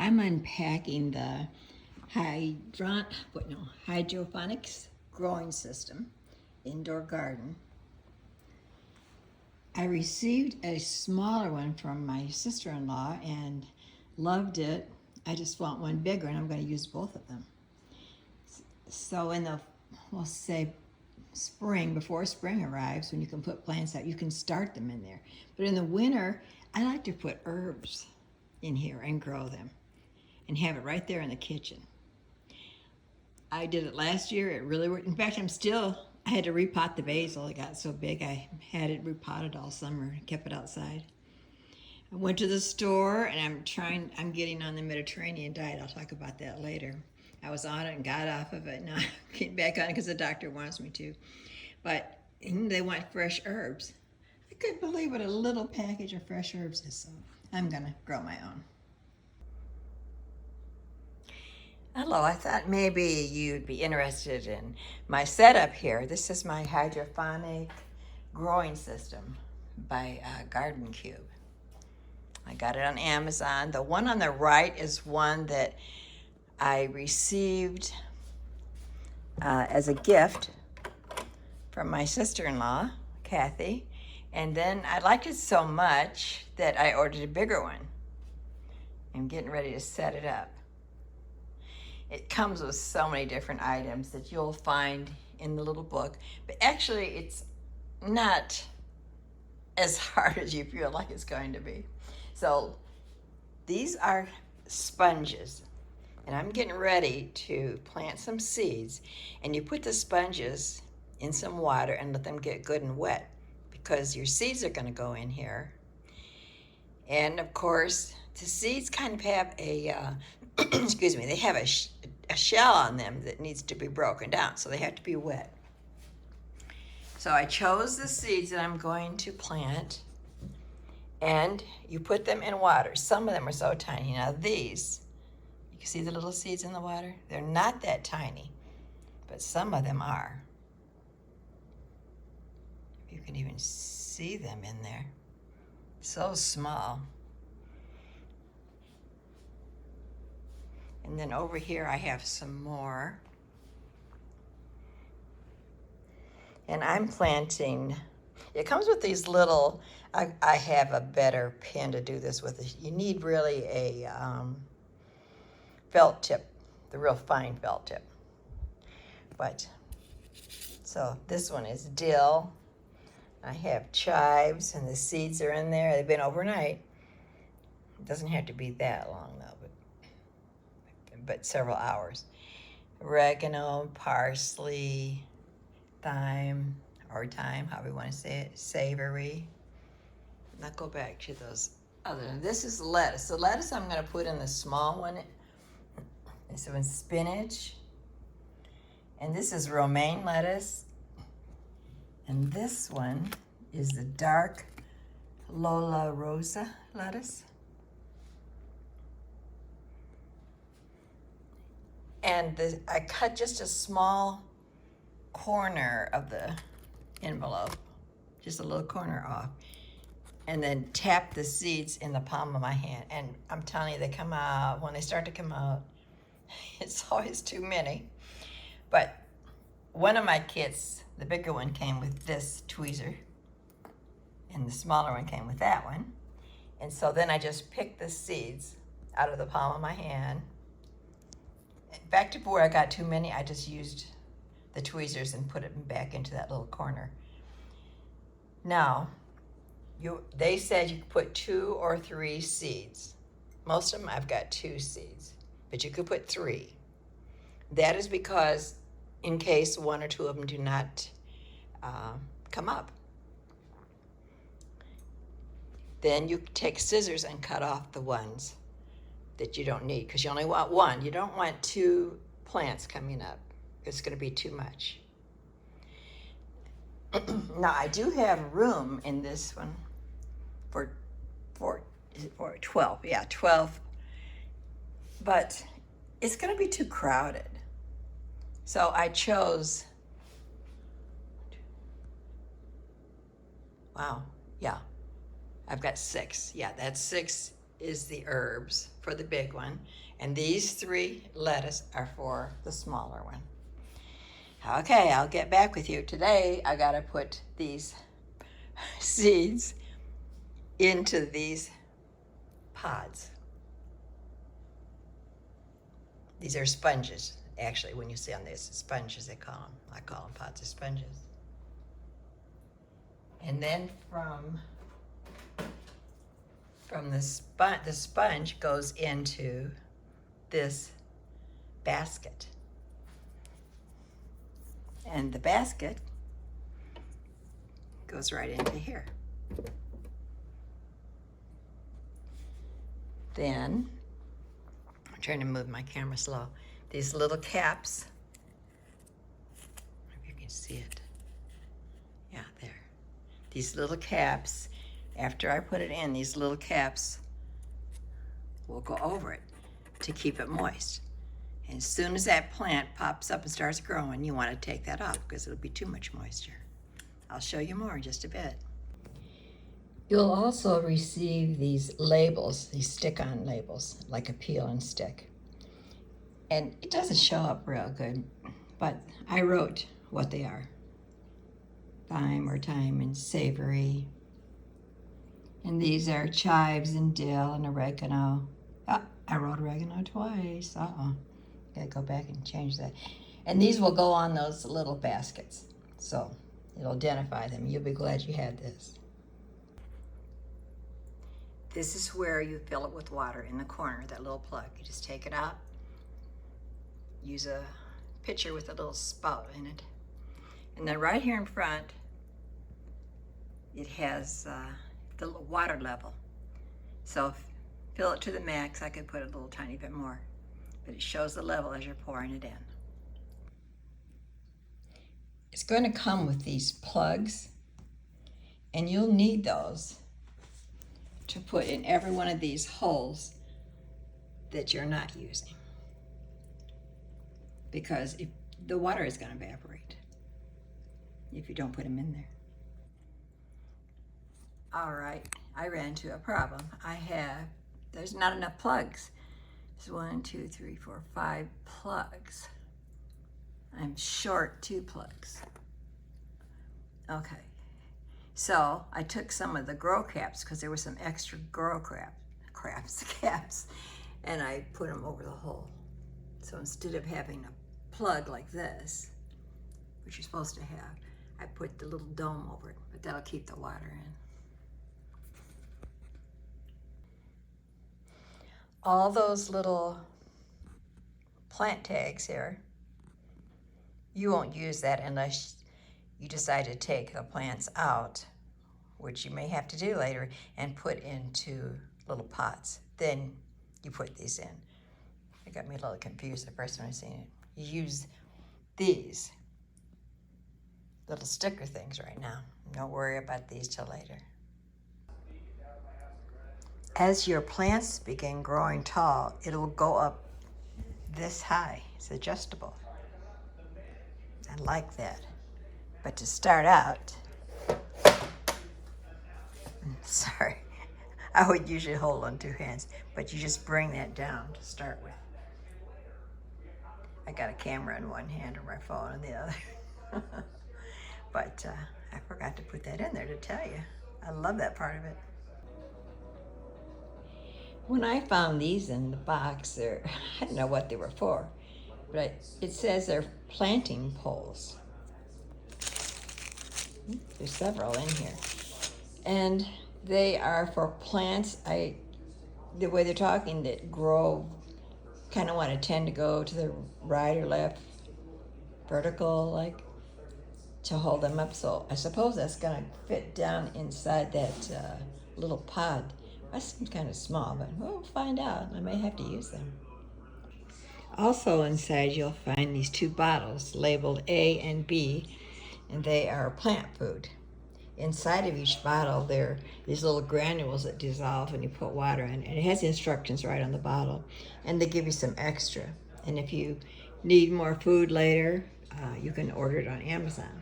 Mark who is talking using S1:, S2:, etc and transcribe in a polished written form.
S1: I'm unpacking the hydroponics growing system, indoor garden. I received a smaller one from my sister-in-law and loved it. I just want one bigger and I'm going to use both of them. So in the, we'll say spring, before spring arrives, when you can put plants out, you can start them in there. But in the winter, I like to put herbs in here and grow them and have it right there in the kitchen. I did it last year. It really worked. In fact, I had to repot the basil. It got so big. I had it repotted all summer, kept it outside. I went to the store and I'm getting on the Mediterranean diet. I'll talk about that later. I was on it and got off of it. Now I'm getting back on it because the doctor wants me to. But they want fresh herbs. I couldn't believe what a little package of fresh herbs is, so I'm gonna grow my own. Hello, I thought maybe you'd be interested in my setup here. This is my hydroponic growing system by Garden Cube. I got it on Amazon. The one on the right is one that I received as a gift from my sister-in-law, Kathy. And then I liked it so much that I ordered a bigger one. I'm getting ready to set it up. It comes with so many different items that you'll find in the little book, but actually it's not as hard as you feel like it's going to be. So these are sponges, and I'm getting ready to plant some seeds, and you put the sponges in some water and let them get good and wet because your seeds are going to go in here. And of course, the seeds kind of have a excuse me, they have a shell on them that needs to be broken down, so they have to be wet. So I chose the seeds that I'm going to plant, and you put them in water. Some of them are so tiny. Now these, you can see the little seeds in the water? They're not that tiny, but some of them are. You can even see them in there. So small. And then over here I have some more. And I'm planting, it comes with these little, I have a better pin to do this with. You need really a felt tip, the real fine felt tip. But, so this one is dill. I have chives and the seeds are in there. They've been overnight. It doesn't have to be that long though, but several hours. Oregano, parsley, thyme, or thyme, however you want to say it, savory. Now go back to those other. This is lettuce. The lettuce I'm going to put in the small one. This one's spinach. And this is romaine lettuce. And this one is the dark Lola Rosa lettuce. And I cut just a small corner of the envelope, just a little corner off, and then tap the seeds in the palm of my hand. And I'm telling you, they come out, when they start to come out, it's always too many. But one of my kits, the bigger one, came with this tweezer, and the smaller one came with that one. And so then I just picked the seeds out of the palm of my hand. Back to where I got too many, I just used the tweezers and put it back into that little corner. Now, they said you could put 2 or 3 seeds. Most of them I've got 2 seeds, but you could put 3. That is because in case 1 or 2 of them do not come up. Then you take scissors and cut off the ones that you don't need, because you only want 1. You don't want 2 plants coming up. It's going to be too much. Now I do have room in this one for 12. Yeah, 12. But it's going to be too crowded. So I chose, wow, yeah, I've got 6. Yeah, that's 6 is the herbs for the big one, and these 3 lettuce are for the smaller one. Okay, I'll get back with you. Today, I gotta put these seeds into these pods. These are sponges. Actually, when you see on this, sponges they call them. I call them pods of sponges. And then from the sponge goes into this basket. And the basket goes right into here. Then, I'm trying to move my camera slow. These little caps, if you can see it. Yeah, there. These little caps, after I put it in, these little caps will go over it to keep it moist. And as soon as that plant pops up and starts growing, you want to take that off because it'll be too much moisture. I'll show you more in just a bit. You'll also receive these labels, these stick-on labels, like a peel and stick. And it doesn't show up real good, but I wrote what they are. Thyme or thyme and savory. And these are chives and dill and oregano. Oh, I wrote oregano twice. Gotta go back and change that. And these will go on those little baskets. So it'll identify them. You'll be glad you had this. This is where you fill it with water in the corner, that little plug. You just take it out, use a pitcher with a little spout in it. And then right here in front, it has the water level. So fill it to the max. I could put a little tiny bit more, but it shows the level as you're pouring it in. It's going to come with these plugs, and you'll need those to put in every one of these holes that you're not using, because if the water is going to evaporate if you don't put them in there. All right, I ran into a problem. There's not enough plugs. There's 1, 2, 3, 4, 5 plugs. I'm short 2 plugs. Okay. So I took some of the grow caps, because there was some extra grow caps, and I put them over the hole. So instead of having a plug like this, which you're supposed to have, I put the little dome over it, but that'll keep the water in. All those little plant tags here, you won't use that unless you decide to take the plants out, which you may have to do later, and put into little pots. Then you put these in. It got me a little confused the first time I seen it. You use these little sticker things right now. Don't worry about these till later. As your plants begin growing tall, it'll go up this high. It's adjustable. I like that. But to start out, sorry, I would usually hold on 2 hands, but you just bring that down to start with. I got a camera in one hand or my phone in the other. But I forgot to put that in there to tell you. I love that part of it. When I found these in the box, I didn't know what they were for, but it says they're planting poles. There's several in here. And they are for plants, the way they're talking, that grow, kind of want to tend to go to the right or left, vertical, like, to hold them up. So I suppose that's going to fit down inside that little pod. That seems kind of small, but we'll find out. I may have to use them. Also inside you'll find these 2 bottles labeled A and B, and they are plant food. Inside of each bottle there are these little granules that dissolve when you put water in, and it has the instructions right on the bottle, and they give you some extra. And if you need more food later, you can order it on Amazon.